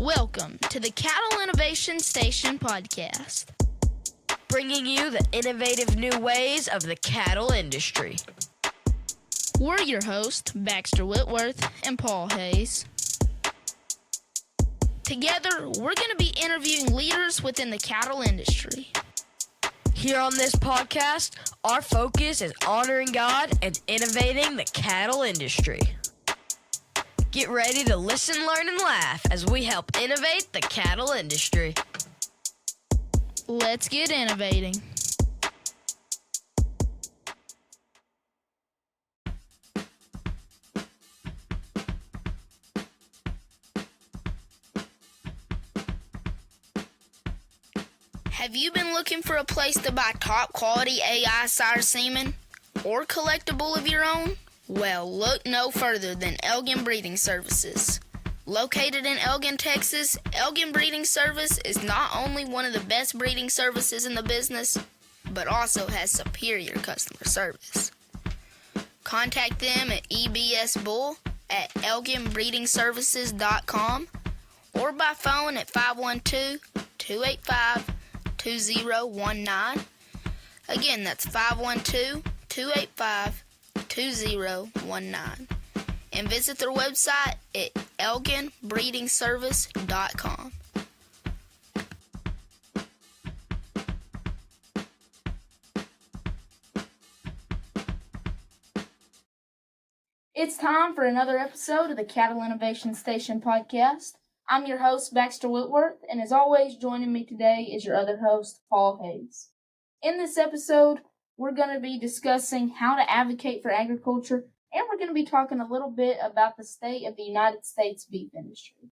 Welcome to the Cattle Innovation Station podcast, bringing you the innovative new ways of the cattle industry. We're your hosts, Baxter Whitworth and Paul Hayes. Together, we're going to be interviewing leaders within the cattle industry. Here on this podcast, our focus is honoring God and innovating the cattle industry. Get ready to listen, learn, and laugh as we help innovate the cattle industry. Let's get innovating. Have you been looking for a place to buy top quality AI sire semen or collect a bull of your own? Well, look no further than Elgin Breeding Services. Located in Elgin, Texas, Elgin Breeding Service is not only one of the best breeding services in the business, but also has superior customer service. Contact them at ebsbull@elginbreedingservices.com or by phone at 512-285-2019. Again, that's 512-285-2019. And visit their website at elginbreedingservice.com. It's time for another episode of the Cattle Innovation Station podcast. I'm your host, Baxter Whitworth, and as always, joining me today is your other host, Paul Hayes. In this episode, we're going to be discussing how to advocate for agriculture, and we're going to be talking a little bit about the state of the United States beef industry.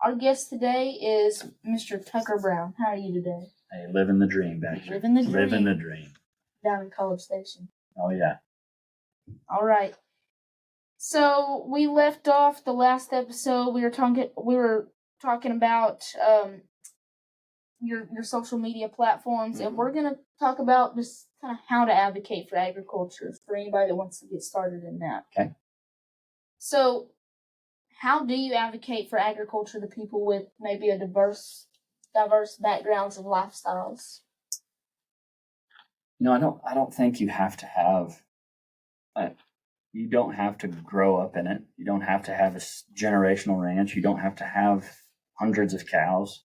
Our guest today is Mr. Tucker Brown. How are you today? Hey, living the dream, Baxter. Living the dream. Living the dream. Down in College Station. Oh, yeah. All right. So we left off the last episode. We were talking about your social media platforms, and we're gonna talk about just kind of how to advocate for agriculture for anybody that wants to get started in that. Okay. So, how do you advocate for agriculture to people with maybe a diverse backgrounds and lifestyles? No, I don't think you have to have. You don't have to grow up in it. You don't have to have a generational ranch. You don't have to have hundreds of cows.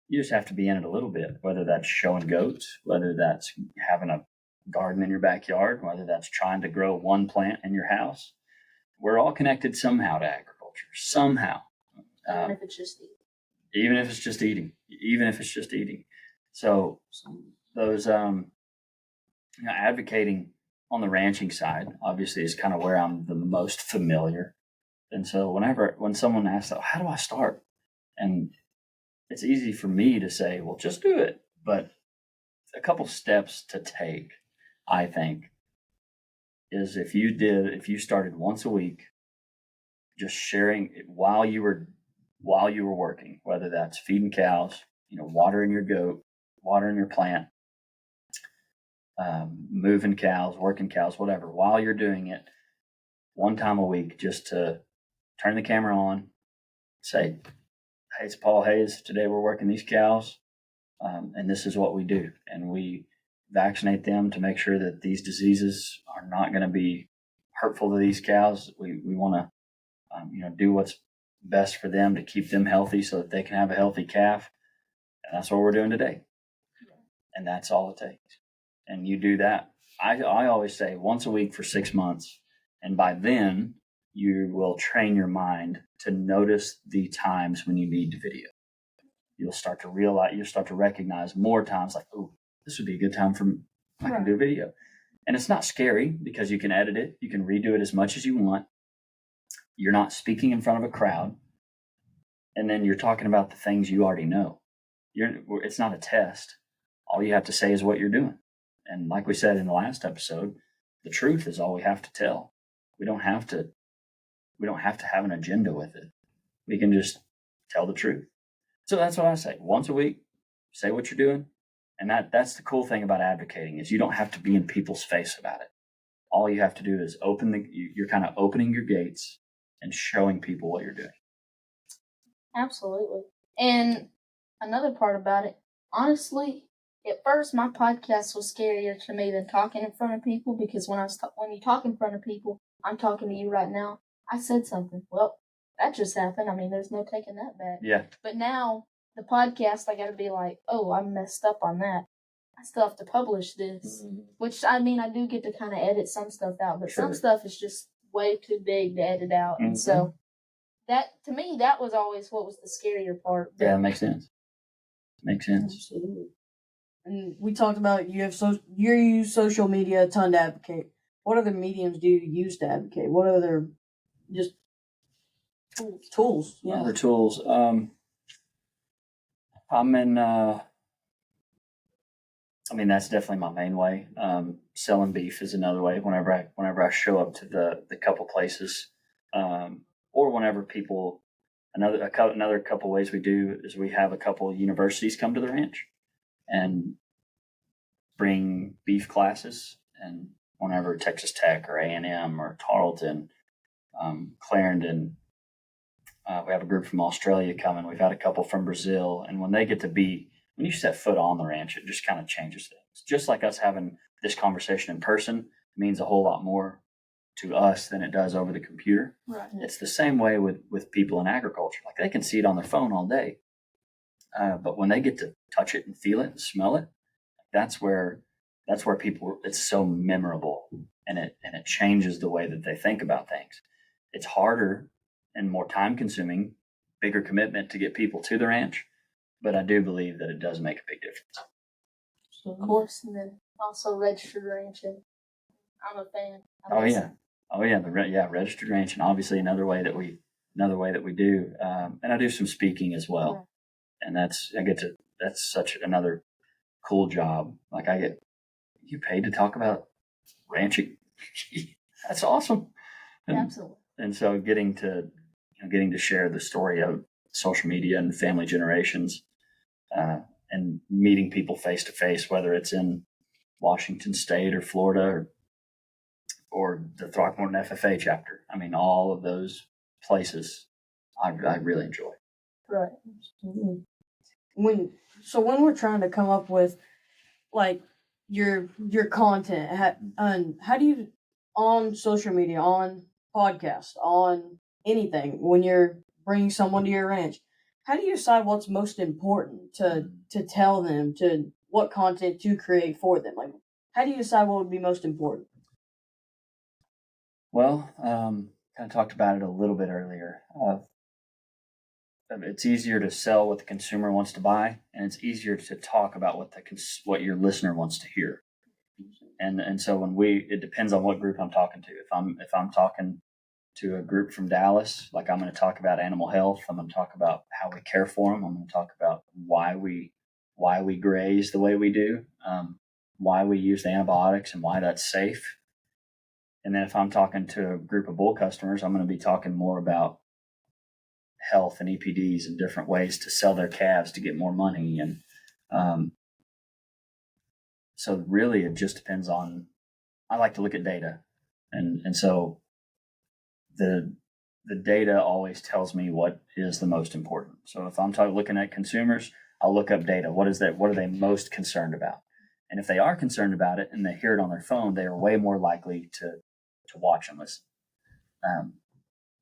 You just have to be in it a little bit, whether that's showing goats, whether that's having a garden in your backyard, whether that's trying to grow one plant in your house. We're all connected somehow to agriculture, somehow. Even if it's just eating. Even if it's just eating. Even if it's just eating. So those, advocating on the ranching side, obviously, is kind of where I'm the most familiar. And so when someone asks, how do I start? And it's easy for me to say, well, just do it. But a couple steps to take, I think, is if you started once a week, just sharing it while you were working, whether that's feeding cows, watering your goat, watering your plant, moving cows, working cows, whatever, while you're doing it, one time a week, just to turn the camera on, say, hey, it's Paul Hayes. Today we're working these cows, and this is what we do. And we vaccinate them to make sure that these diseases are not going to be hurtful to these cows. We want to, do what's best for them to keep them healthy so that they can have a healthy calf. And that's what we're doing today. And that's all it takes. And you do that. I always say once a week for 6 months. And by then, you will train your mind to notice the times when you need to video. You'll start to recognize more times like, oh, this would be a good time I can do video. And it's not scary because you can edit it. You can redo it as much as you want. You're not speaking in front of a crowd. And then you're talking about the things you already know. It's not a test. All you have to say is what you're doing. And like we said in the last episode, the truth is all we have to tell. We don't have to have an agenda with it. We can just tell the truth. So that's what I say. Once a week, say what you're doing. And that's the cool thing about advocating is you don't have to be in people's face about it. All you have to do is you're kind of opening your gates and showing people what you're doing. Absolutely. And another part about it, honestly, at first my podcast was scarier to me than talking in front of people because when you talk in front of people, I'm talking to you right now. I said something. Well, that just happened. I mean, there's no taking that back. Yeah. But now the podcast, I got to be like, oh, I messed up on that. I still have to publish this, which I mean, I do get to kind of edit some stuff out, but some Sure. stuff is just way too big to edit out, and so that to me that was always what was the scarier part. Yeah, it makes sense. Makes sense. Absolutely. And we talked about you use social media a ton to advocate. What other mediums do you use to advocate? What other just tools? Yeah. Other tools. I'm in. I mean, that's definitely my main way. Selling beef is another way. Whenever I show up to the couple places, or whenever people, another couple ways we do is we have a couple universities come to the ranch and bring beef classes. And whenever Texas Tech or A&M or Tarleton, Clarendon, we have a group from Australia coming. We've had a couple from Brazil, and when they get to be, when you set foot on the ranch, it just kind of changes things. Just like us having this conversation in person means a whole lot more to us than it does over the computer. Right. It's the same way with people in agriculture. Like they can see it on their phone all day, but when they get to touch it and feel it and smell it, that's where people. It's so memorable, and it changes the way that they think about things. It's harder and more time consuming, bigger commitment to get people to the ranch, but I do believe that it does make a big difference. Of course, and then also registered ranching. I'm a fan. Oh yeah, registered ranching. Obviously, another way that we do, and I do some speaking as well, and that's such another cool job. Like you paid to talk about ranching. That's awesome. Absolutely. And so getting to share the story of social media and family generations, and meeting people face to face, whether it's in Washington State or Florida or the Throckmorton FFA chapter. I mean, all of those places I really enjoy. Right. When we're trying to come up with like your content, how do you, on social media, on podcast, on anything, when you're bringing someone to your ranch, how do you decide what's most important to tell them, to what content to create for them? Like, how do you decide what would be most important? Well, kind of talked about it a little bit earlier. It's easier to sell what the consumer wants to buy, and it's easier to talk about what your listener wants to hear. And so it depends on what group I'm talking to. If I'm talking to a group from Dallas, like I'm going to talk about animal health. I'm going to talk about how we care for them. I'm going to talk about why we graze the way we do, why we use the antibiotics, and why that's safe. And then if I'm talking to a group of bull customers, I'm going to be talking more about health and EPDs and different ways to sell their calves to get more money. And so really it just depends on, I like to look at data. And so the data always tells me what is the most important. So if I'm looking at consumers, I'll look up data. What are they most concerned about? And if they are concerned about it and they hear it on their phone, they are way more likely to watch and listen.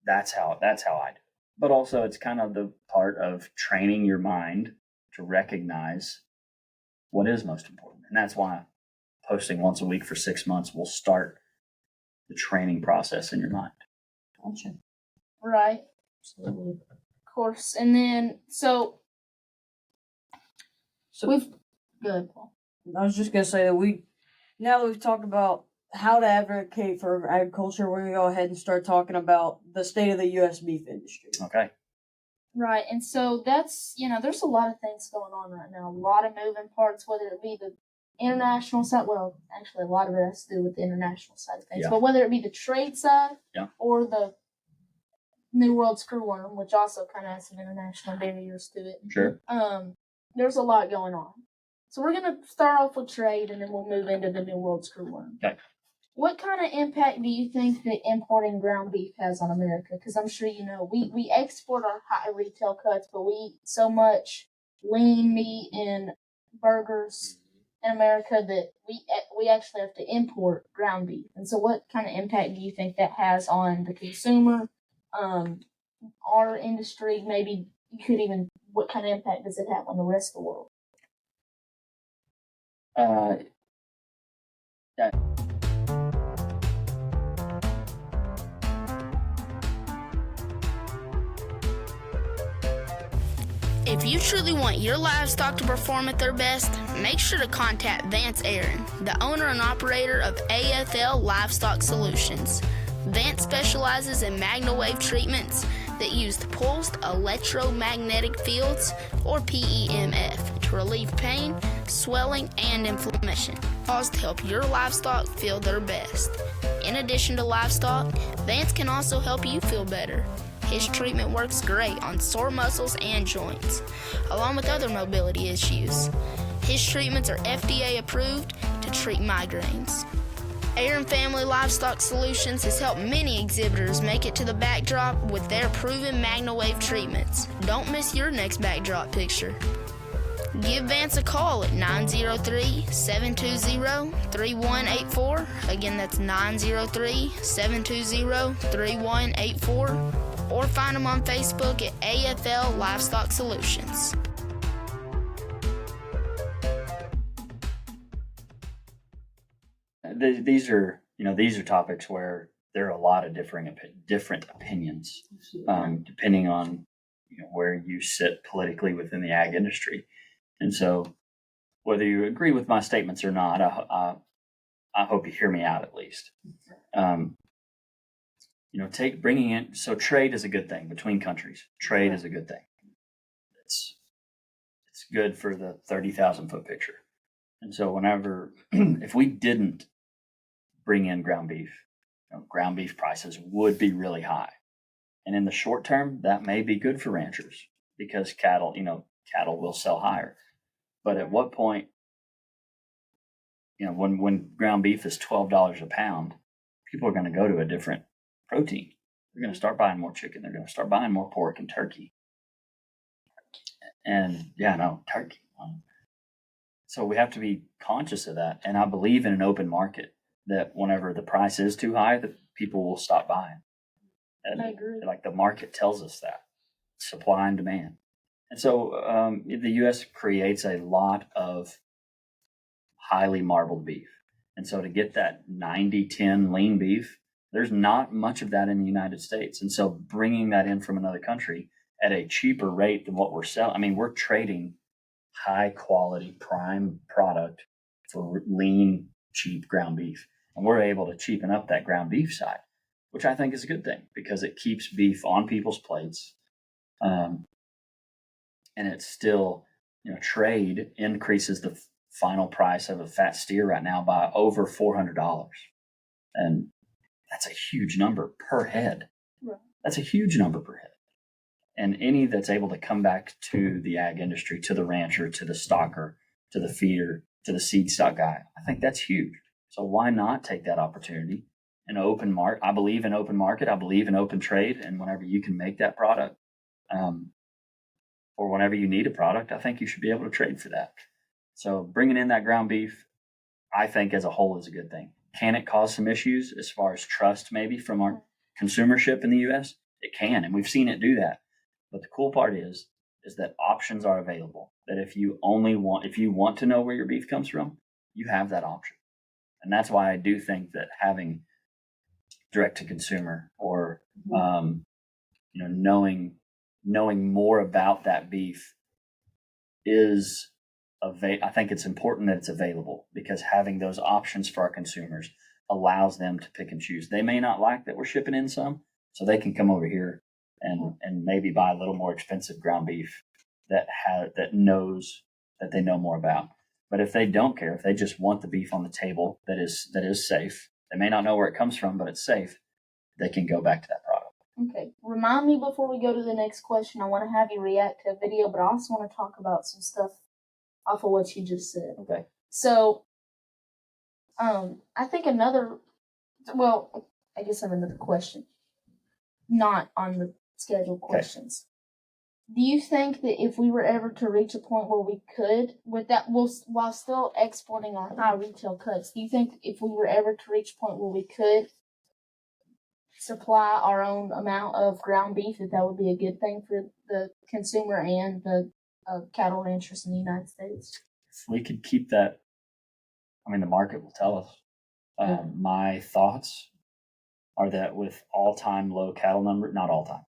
That's how I do. But also it's kind of the part of training your mind to recognize what is most important. And that's why posting once a week for 6 months will start the training process in your mind. Gotcha. Right. Absolutely. Of course. And then so we've good, Paul. I was just gonna say that now that we've talked about how to advocate for agriculture, we're gonna go ahead and start talking about the state of the U.S. beef industry. Okay. Right, and so that's, there's a lot of things going on right now. A lot of moving parts, whether it be the international side, well, actually a lot of it has to do with the international side of things, Yeah. but whether it be the trade side Yeah. or the New World Screwworm, which also kind of has some international barriers to it. Sure. There's a lot going on. So we're going to start off with trade, and then we'll move into the New World Screwworm. Okay. What kind of impact do you think that importing ground beef has on America? Because I'm sure you know we export our high retail cuts, but we eat so much lean meat and burgers in America that we actually have to import ground beef. And so, what kind of impact do you think that has on the consumer, our industry? Maybe you could even what kind of impact does it have on the rest of the world? Yeah. If you truly want your livestock to perform at their best, make sure to contact Vance Aaron, the owner and operator of AFL Livestock Solutions. Vance specializes in MagnaWave treatments that use pulsed electromagnetic fields, or PEMF, to relieve pain, swelling, and inflammation, caused to help your livestock feel their best. In addition to livestock, Vance can also help you feel better. His treatment works great on sore muscles and joints, along with other mobility issues. His treatments are FDA approved to treat migraines. Aaron Family Livestock Solutions has helped many exhibitors make it to the backdrop with their proven MagnaWave treatments. Don't miss your next backdrop picture. Give Vance a call at 903-720-3184. Again, that's 903-720-3184. Or find them on Facebook at AFL Livestock Solutions. These are topics where there are a lot of different opinions, depending on where you sit politically within the ag industry. And so, whether you agree with my statements or not, I hope you hear me out at least. Bringing in, so trade is a good thing between countries. Trade is a good thing. It's good for the 30,000 foot picture. And so if we didn't bring in ground beef prices would be really high. And in the short term, that may be good for ranchers because cattle will sell higher. But at what point, when ground beef is $12 a pound, people are going to go to a different protein. They're going to start buying more chicken. They're going to start buying more pork and turkey. And turkey. So we have to be conscious of that. And I believe in an open market that whenever the price is too high, that people will stop buying. And I agree. Like the market tells us that, supply and demand. And so the U.S. creates a lot of highly marbled beef. And so to get that 90-10 lean beef, there's not much of that in the United States. And so bringing that in from another country at a cheaper rate than what we're selling, we're trading high quality prime product for lean, cheap ground beef. And we're able to cheapen up that ground beef side, which I think is a good thing because it keeps beef on people's plates. And it's still, trade increases the final price of a fat steer right now by over $400. And that's a huge number per head. Right. That's a huge number per head. And any that's able to come back to the ag industry, to the rancher, to the stocker, to the feeder, to the seed stock guy, I think that's huge. So why not take that opportunity? An open market. I believe in open market. I believe in open trade. And whenever you can make that product, or whenever you need a product, I think you should be able to trade for that. So bringing in that ground beef, I think as a whole is a good thing. Can it cause some issues as far as trust maybe from our consumership in the U.S.? It can, and we've seen it do that. But the cool part is that options are available. That if you want to know where your beef comes from, you have that option. And that's why I do think that having direct to consumer or knowing more about that beef is I think it's important that it's available because having those options for our consumers allows them to pick and choose. They may not like that we're shipping in some, so they can come over here and maybe buy a little more expensive ground beef that knows that they know more about. But if they don't care, if they just want the beef on the table that is safe, they may not know where it comes from, but it's safe, they can go back to that product. Okay. Remind me before we go to the next question, I want to have you react to a video, but I also want to talk about some stuff off of what you just said. Okay. So, I think another Well, I guess I have another question. Not on the scheduled questions. Do you think that if we were ever to reach a point where we could, with that, while still exporting our high retail cuts, do you think if we were ever to reach a point where we could supply our own amount of ground beef, that would be a good thing for the consumer and the cattle ranchers in the United States? If we could keep that, I mean, the market will tell us. My thoughts are that with all-time low cattle number, not all time,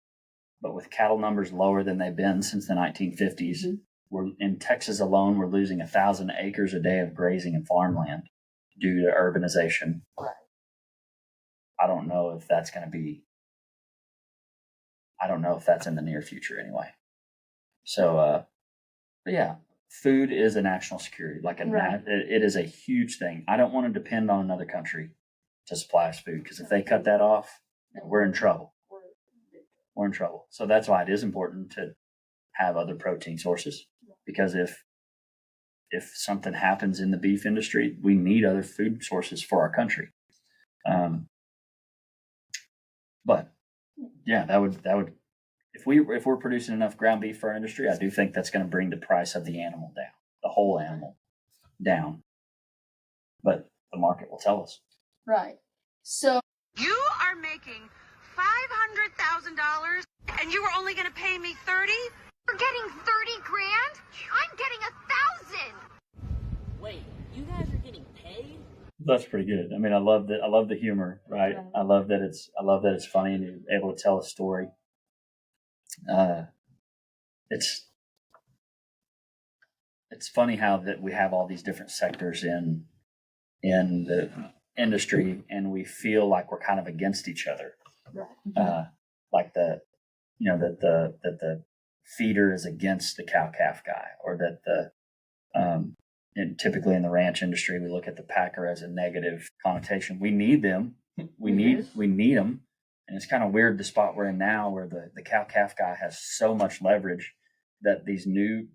but with cattle numbers lower than they've been since the 1950s, we're in Texas alone, we're losing 1,000 acres a day of grazing and farmland due to urbanization. Right. I don't know if that's going to be, I don't know if that's in the near future anyway. So, but yeah, food is a national security. Like Right. it is a huge thing. I don't want to depend on another country to supply us food, because if they cut that off, we're in trouble. We're in trouble. So that's why it is important to have other protein sources, because if something happens in the beef industry, we need other food sources for our country. But yeah, that would if we're producing enough ground beef for our industry, I do think that's going to bring the price of the animal down, the whole animal down. But the market will tell us. Right. So You are making $500,000 and you were only going to pay me 30? You're getting 30 grand? I'm getting 1,000. Wait, you guys are getting paid? That's pretty good. I mean, I love the humor, right? Right. I love that it's funny and you're able to tell a story. It's funny how that we have all these different sectors in the industry, and we feel like we're kind of against each other. right. Like that the feeder is against the cow calf guy, or that and typically in the ranch industry, we look at the packer as a negative connotation. We need them. We need them. And it's kind of weird the spot we're in now, where the cow calf guy has so much leverage that these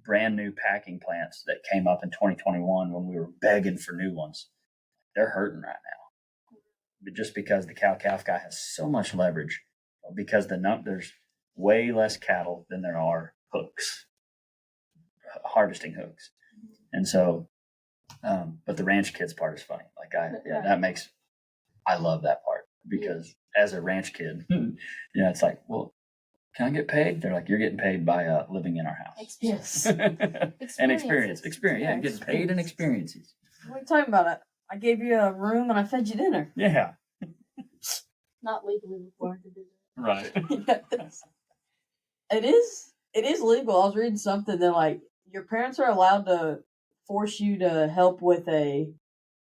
brand new packing plants that came up in 2021, when we were begging for new ones, they're hurting right now. But just because the cow calf guy has so much leverage, because there's way less cattle than there are hooks, harvesting hooks. And so, but the ranch kids part is funny. Like I love that part, because as a ranch kid, it's like, well, can I get paid? They're like, you're getting paid by living in our house. Yes. And experience. Yeah, getting paid and experiences. What are you talking about? I gave you a room and I fed you dinner. Yeah. Not legally required to do that. Right. Yes. It is legal. I was reading something that, like, your parents are allowed to force you to help with a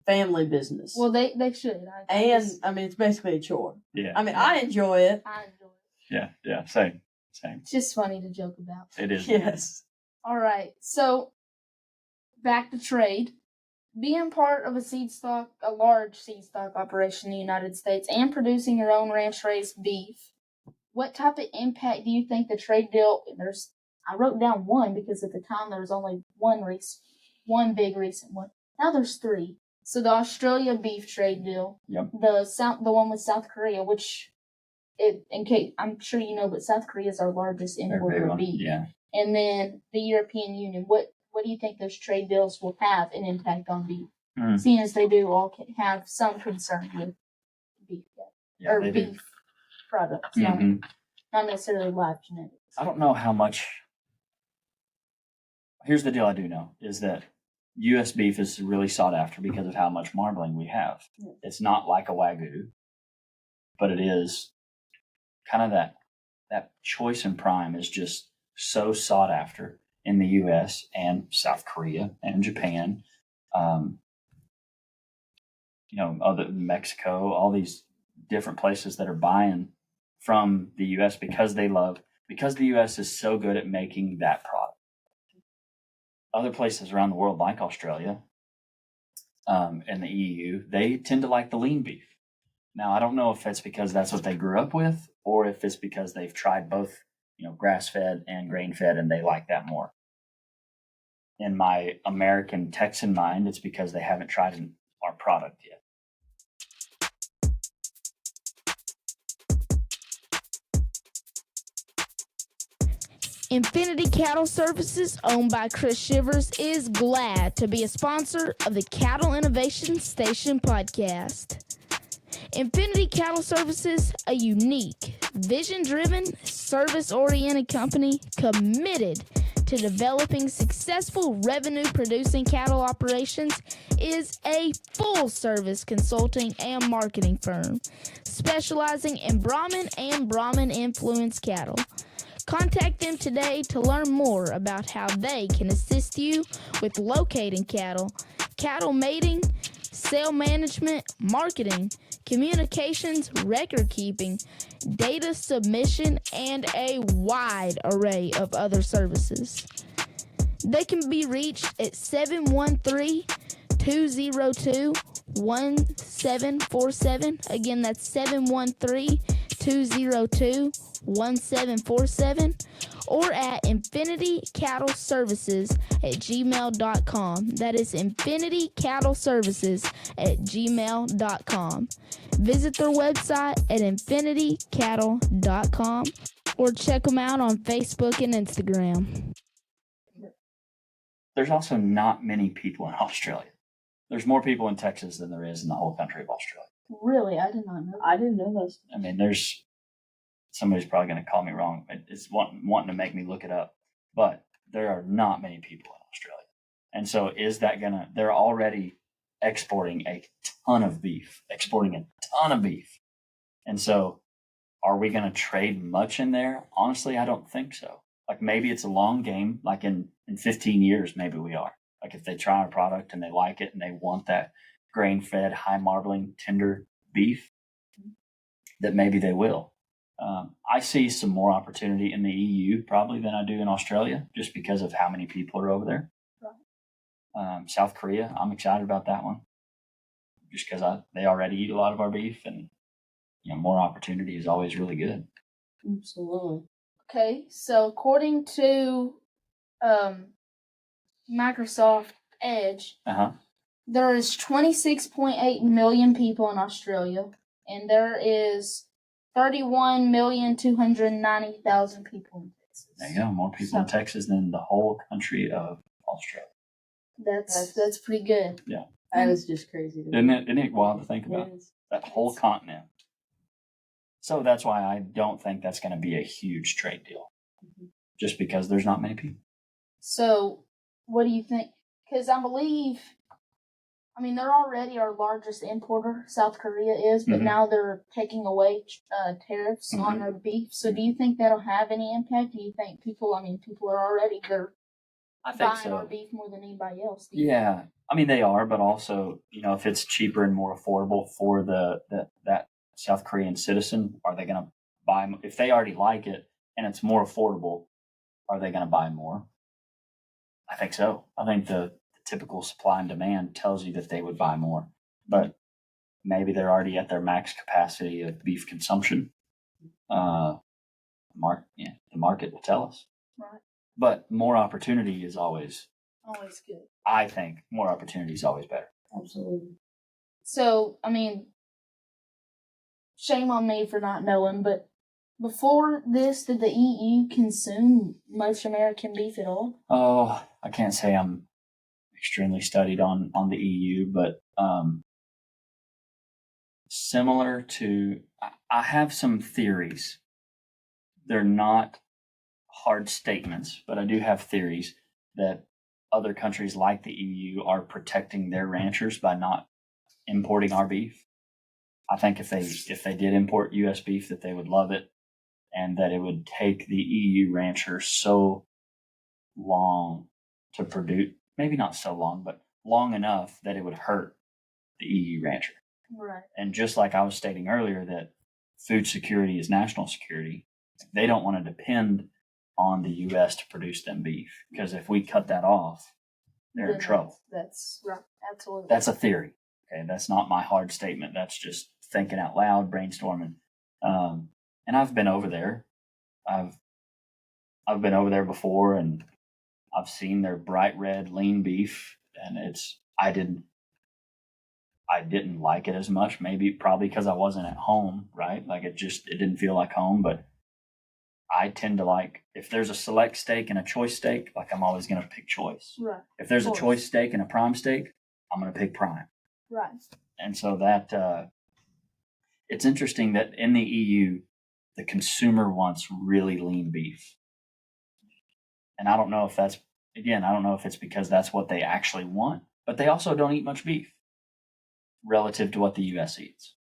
family business. Well, they should. I mean, it's basically a chore. Yeah. I mean, I enjoy it. enjoy it. Yeah. Same. It's just funny to joke about. It is. Yes. All right. So back to trade. Being part of a large seed stock operation in the United States, and producing your own ranch-raised beef, what type of impact do you think the trade deal? I wrote down one, because at the time there was only one big recent one. Now there's three. So the Australia beef trade deal, Yep. the one with South Korea, which in case I'm sure you know, but South Korea is our largest They're importer big of on- beef. Yeah. And then the European Union. What do you think those trade deals will have an impact on beef? Mm. Seeing as they do all have some concern with beef, Yeah, or they do. beef products, Mhm. not necessarily live genetics. I don't know how much. Here's the deal I do know is that U.S. beef is really sought after because of how much marbling we have. Yeah. It's not like a Wagyu, but it is kind of that choice and prime is just so sought after in the U.S. and South Korea and Japan, other Mexico, all these different places that are buying from the U.S. because the U.S. is so good at making that product. Other places around the world, like Australia and the EU, they tend to like the lean beef. Now, I don't know if it's because that's what they grew up with, or if it's because they've tried both, grass-fed and grain-fed, and they like that more. In my American Texan mind, it's because they haven't tried our product yet. Infinity Cattle Services, owned by Chris Shivers, is glad to be a sponsor of the Cattle Innovation Station podcast. Infinity Cattle Services, a unique, vision-driven, service-oriented company committed to developing successful revenue-producing cattle operations, is a full-service consulting and marketing firm specializing in Brahman and Brahman-influenced cattle. Contact them today to learn more about how they can assist you with locating cattle, cattle mating, sale management, marketing, communications, record keeping, data submission, and a wide array of other services. They can be reached at 713-202-1747. Again, that's 713-202-1747, or at infinitycattleservices@gmail.com. That is infinitycattleservices@gmail.com. Visit their website at infinitycattle.com or check them out on Facebook and Instagram. There's also not many people in Australia. There's more people in Texas than there is in the whole country of Australia. Really, I did not know. I didn't know this. I mean, there's somebody's probably going to call me wrong. It's wanting to make me look it up, but there are not many people in Australia. And so is that they're already exporting a ton of beef. And so are we going to trade much in there? Honestly, I don't think so. Like maybe it's a long game, like in 15 years, maybe we are. Like if they try our product and they like it and they want that grain-fed, high marbling, tender beef, that maybe they will. I see some more opportunity in the EU probably than I do in Australia, just because of how many people are over there. South Korea, I'm excited about that one, just because they already eat a lot of our beef, and more opportunity is always really good. Absolutely. Okay, so according to Microsoft Edge, there is 26.8 million people in Australia, and there is 31,290,000 people in Texas. There you go, more people in Texas than the whole country of Australia. That's pretty good. Yeah. That is just crazy. Isn't it wild to think about? That whole continent. So that's why I don't think that's going to be a huge trade deal, just because there's not many people. So what do you think? Because I mean, they're already our largest importer, South Korea is, but now they're taking away tariffs on our beef. So do you think that'll have any impact? Do you think people are already, I think buying so. our beef more than anybody else? Yeah. I mean, they are, but also, if it's cheaper and more affordable for that South Korean citizen, are they going to buy? If they already like it and it's more affordable, are they going to buy more? I think so. I think the typical supply and demand tells you that they would buy more, but maybe they're already at their max capacity of beef consumption. The market will tell us. Right. But more opportunity is always good. I think more opportunity is always better. Absolutely. So, I mean, shame on me for not knowing, but before this, did the EU consume much American beef at all? Oh, I can't say I'm extremely studied on the EU, but similar to, I have some theories. They're not hard statements, but I do have theories that other countries like the EU are protecting their ranchers by not importing our beef. I think if they did import U.S. beef, that they would love it, and that it would take the EU rancher so long to produce, maybe not so long, but long enough that it would hurt the EU rancher. Right. And just like I was stating earlier, that food security is national security, they don't want to depend on the U.S. to produce them beef, because if we cut that off, they're in trouble. That's right. Absolutely. That's a theory. Okay, that's not my hard statement. That's just thinking out loud, brainstorming. And I've been over there. I've been over there before, and I've seen their bright red lean beef, and I didn't like it as much. Probably because I wasn't at home, right? Like it didn't feel like home. But I tend to like, if there's a select steak and a choice steak, like I'm always going to pick choice. Right. If there's a Choice. choice steak and a prime steak, I'm going to pick prime. Right. And so that it's interesting that in the EU, the consumer wants really lean beef. And I don't know if that's, again, I don't know if it's because that's what they actually want, but they also don't eat much beef relative to what the US eats.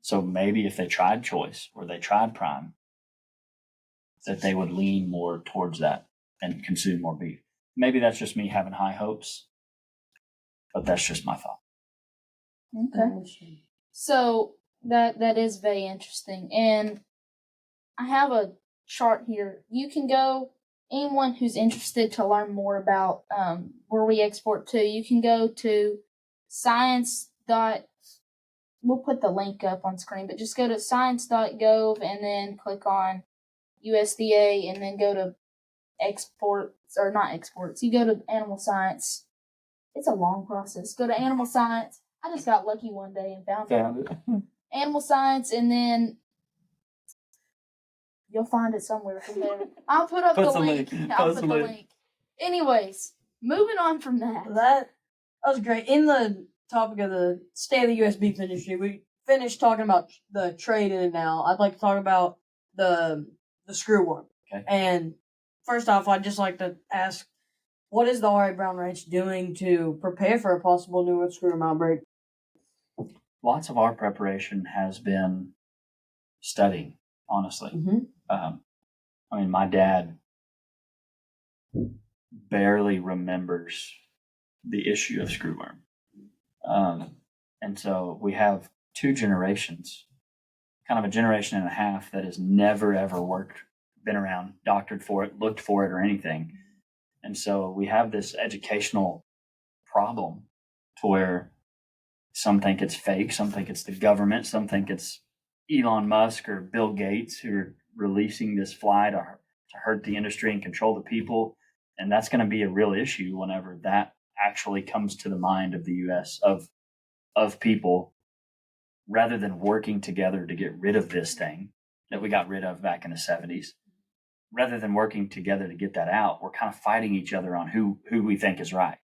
So maybe if they tried choice or they tried prime, that they would lean more towards that and consume more beef. Maybe that's just me having high hopes, but that's just my thought. Okay. So that is very interesting. And I have a chart here. You can go, anyone who's interested to learn more about where we export to, you can go to we'll put the link up on screen, but just go to science.gov and then click on USDA and then go to exports, or not exports. You go to animal science. It's a long process. Go to animal science. I just got lucky one day and found it. Animal science, and then you'll find it somewhere from there. I'll put up the link. I'll put the link. Anyways, moving on from that. That was great. In the topic of the state of the U.S. beef industry, we finished talking about the trade in and now. I'd like to talk about the screwworm. Okay. And first off, I'd just like to ask, what is the R.A. Brown Ranch doing to prepare for a possible new screwworm outbreak? Lots of our preparation has been studying, honestly. Mm-hmm. I mean, my dad barely remembers the issue of screwworm. And so we have two generations, kind of a generation and a half that has never ever been around, doctored for it, looked for it, or anything. And so we have this educational problem to where some think it's fake, some think it's the government, some think it's Elon Musk or Bill Gates who are releasing this fly to hurt the industry and control the people. And that's going to be a real issue whenever that actually comes to the mind of the U.S. of people, rather than working together to get rid of this thing that we got rid of back in the 70s. Rather than working together to get that out, we're kind of fighting each other on who we think is right.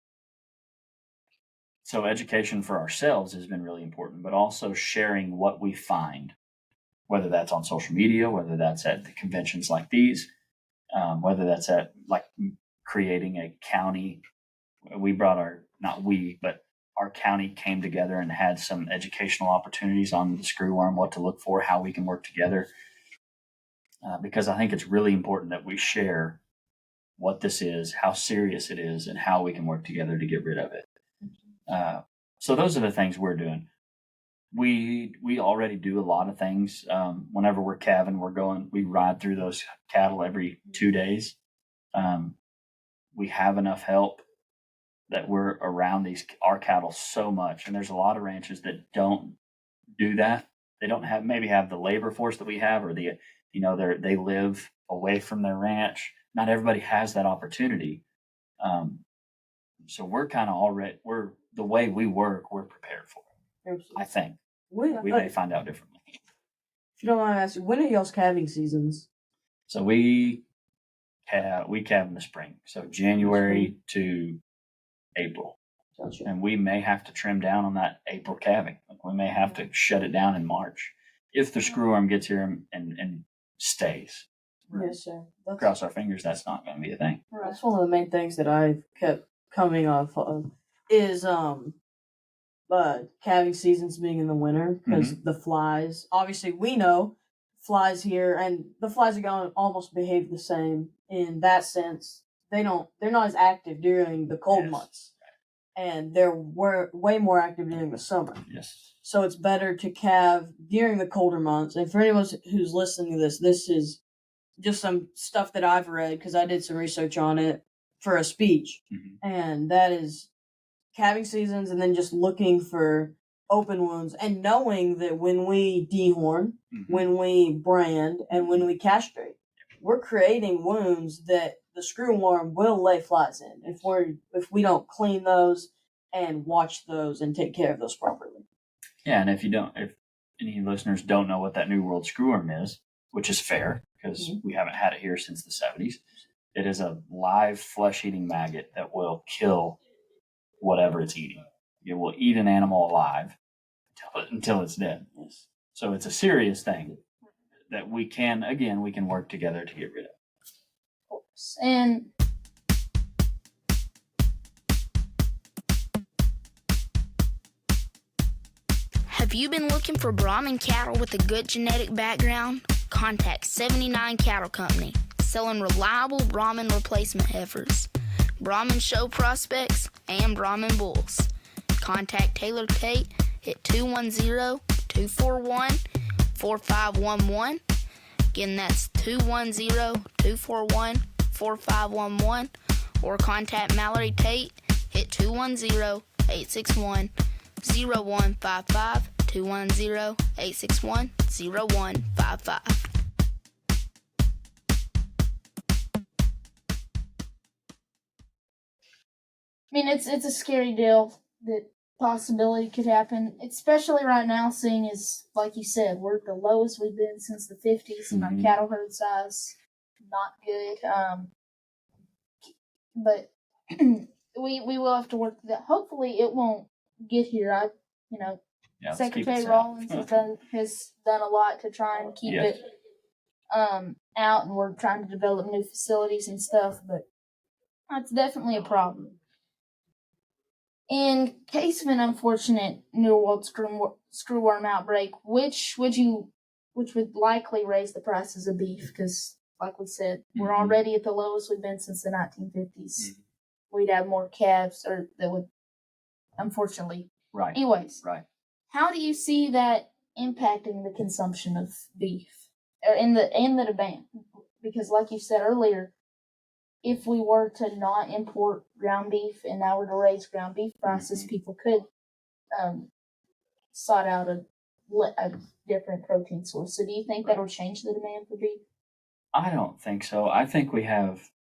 So education for ourselves has been really important, but also sharing what we find, whether that's on social media, whether that's at the conventions like these, whether that's at like creating a county. We brought our county came together and had some educational opportunities on the screwworm, what to look for, how we can work together. Because I think it's really important that we share what this is, how serious it is, and how we can work together to get rid of it. So those are the things we're doing. We already do a lot of things. Whenever we're calving, we ride through those cattle every 2 days. We have enough help that we're around our cattle so much, and there's a lot of ranches that don't do that. They don't have the labor force that we have, or they live away from their ranch. Not everybody has that opportunity. So we're kind of the way we work, we're prepared for it. Absolutely. I think. We may find out differently. If you don't mind asking, when are y'all's calving seasons? So we calve in the spring. So January to April. Gotcha. And we may have to trim down on that April calving. We may have to shut it down in March if the screwworm gets here and stays. Yes, sir. Cross our fingers that's not going to be a thing. That's one of the main things that I've kept coming off of is calving seasons being in the winter, because the flies, obviously we know flies here, and the flies are going to almost behave the same in that sense. They're not as active during the cold months, and they're way more active during the summer. Yes. So it's better to calve during the colder months. And for anyone who's listening to this is just some stuff that I've read, because I did some research on it for a speech. And that is calving seasons, and then just looking for open wounds and knowing that when we dehorn, when we brand, and when we castrate, we're creating wounds that the screwworm will lay flies in if we don't clean those and watch those and take care of those properly. Yeah, and if any listeners don't know what that New World screwworm is, which is fair, because we haven't had it here since the 70s. It is a live flesh-eating maggot that will kill whatever it's eating. It will eat an animal alive until it's dead. So it's a serious thing that we can work together to get rid of. Of course. And Have you been looking for Brahman cattle with a good genetic background? Contact 79 Cattle Company, selling reliable Brahman replacement heifers, Brahman show prospects, and Brahman bulls. Contact Taylor Tate at 210-241-4511. Again, that's 210-241-4511. Or contact Mallory Tate at 210-861-0155. 210-861-0155. I mean, it's a scary deal that possibility could happen, especially right now, seeing as, like you said, we're at the lowest we've been since the 50s, and our cattle herd size not good. But we will have to work that. Hopefully, it won't get here. Secretary Rollins has done a lot to try and keep it out, and we're trying to develop new facilities and stuff. But that's definitely a problem. In case of an unfortunate New World screwworm outbreak, which would likely raise the prices of beef? Because, like we said, we're already at the lowest we've been since the 1950s. We'd have more calves, or that would, unfortunately. Right. Anyways, Right. How do you see that impacting the consumption of beef, or in the demand? Because, like you said earlier, if we were to not import ground beef and now were to raise ground beef prices, people could sought out a different protein source. So do you think that'll change the demand for beef? I don't think so. I think we have,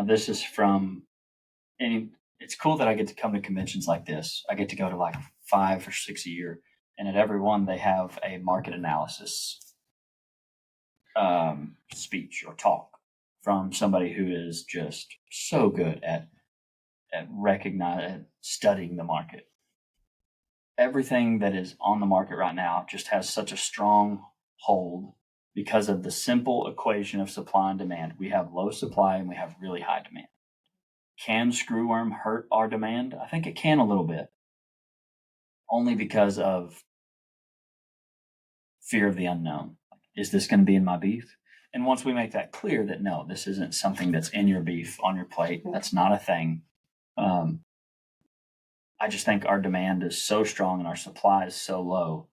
this is from, and it's cool that I get to come to conventions like this. I get to go to like 5 or 6 a year, and at every one they have a market analysis speech or talk from somebody who is just so good at studying the market. Everything that is on the market right now just has such a strong hold because of the simple equation of supply and demand. We have low supply and we have really high demand. Can screwworm hurt our demand? I think it can a little bit. Only because of fear of the unknown. Is this going to be in my beef? And once we make that clear that no, this isn't something that's in your beef, on your plate, that's not a thing. I just think our demand is so strong and our supply is so low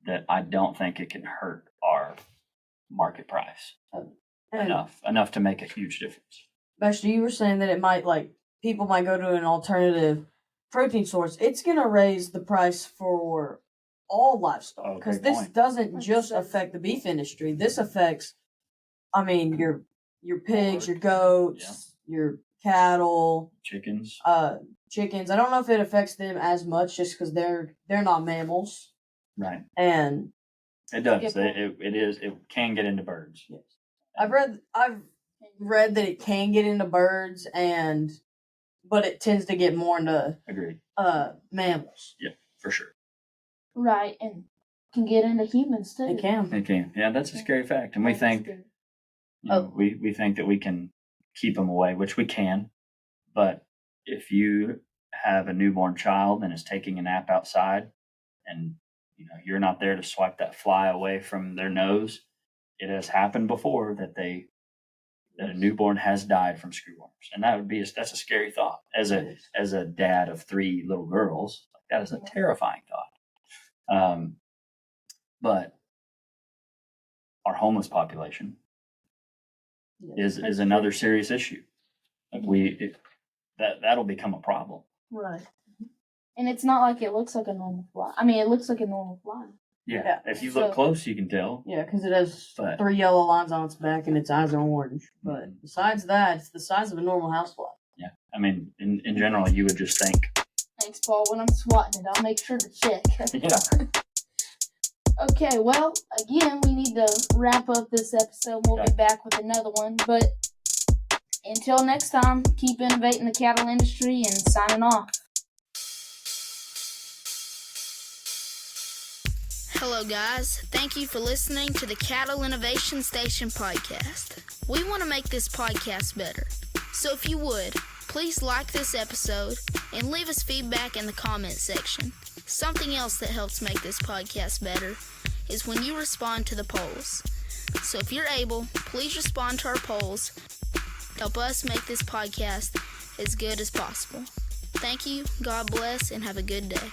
that I don't think it can hurt our market price enough to make a huge difference. Bester, you were saying that it might, people might go to an alternative protein source. It's going to raise the price for all livestock, because this doesn't just affect the beef industry. This affects, your pigs, your goats, your cattle, chickens. Chickens. I don't know if it affects them as much, just because they're not mammals. Right. And it does. It can get into birds. Yes. I've read that it can get into birds, but it tends to get more into mammals. Yeah, for sure. Right, and can get into humans too. It can. It can. Yeah, that's a scary fact. And we think we think that we can keep them away, which we can. But if you have a newborn child and is taking a nap outside, and you're not there to swipe that fly away from their nose, it has happened before that a newborn has died from screwworms, and that's a scary thought. As a dad of 3 little girls, that is a terrifying thought. But our homeless population is another serious issue. That'll become a problem. Right. And it's not like it looks like a normal fly. It looks like a normal fly. Yeah. If you look close, you can tell. Yeah, because it has 3 yellow lines on its back and its eyes are orange. But besides that, it's the size of a normal housefly. Yeah. In general, you would just think. Thanks, Paul. When I'm swatting it, I'll make sure to check. Yeah. Okay, well, again, we need to wrap up this episode. We'll be Okay. back with another one. But until next time, keep innovating the cattle industry and signing off. Hello, guys. Thank you for listening to the Cattle Innovation Station podcast. We want to make this podcast better. So if you would, please like this episode and leave us feedback in the comment section. Something else that helps make this podcast better is when you respond to the polls. So if you're able, please respond to our polls. Help us make this podcast as good as possible. Thank you, God bless, and have a good day.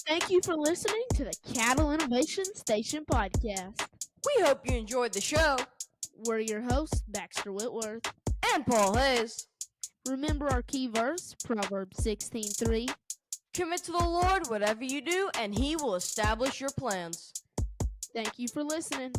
Thank you for listening to the Cattle Innovation Station podcast. We hope you enjoyed the show. We're your hosts, Baxter Whitworth. And Paul Hayes. Remember our key verse, Proverbs 16:3. Commit to the Lord whatever you do, and He will establish your plans. Thank you for listening.